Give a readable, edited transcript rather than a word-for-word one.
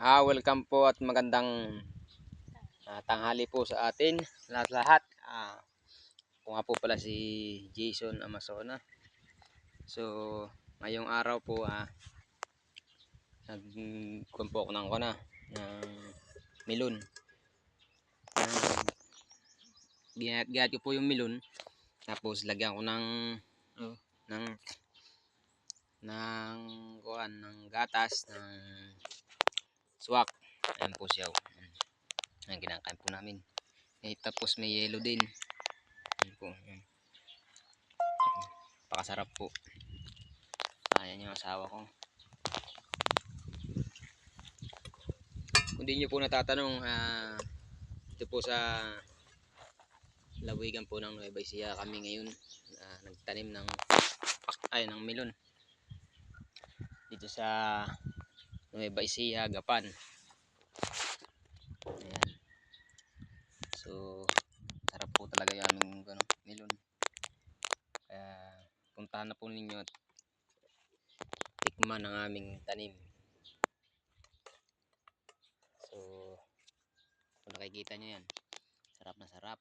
Welcome po at magandang tanghali po sa atin lahat-lahat. Ako nga po pala si Jason Amazona. So, ngayong araw po nagkuhan po ako ng melon. Ginayat ko po yung melon, tapos lagyan ko ng gatas, ng swak. Ayan po siya. Ayan, kinakain po namin. Tapos may yellow din. Ayan po. Ayan. Pakasarap po. Ayan yung asawa ko. Kung di nyo po natatanong, ito po sa lawigan po ng Nueva Ecija kami ngayon. Nagtanim ng melon. Dito sa Nueva Ecija, Gapan. Ayan. So, sarap po talaga yung aming melon. Kaya, puntahan na po ninyo at tikman ang aming tanim. So, kung nakikita nyo yan, sarap na sarap.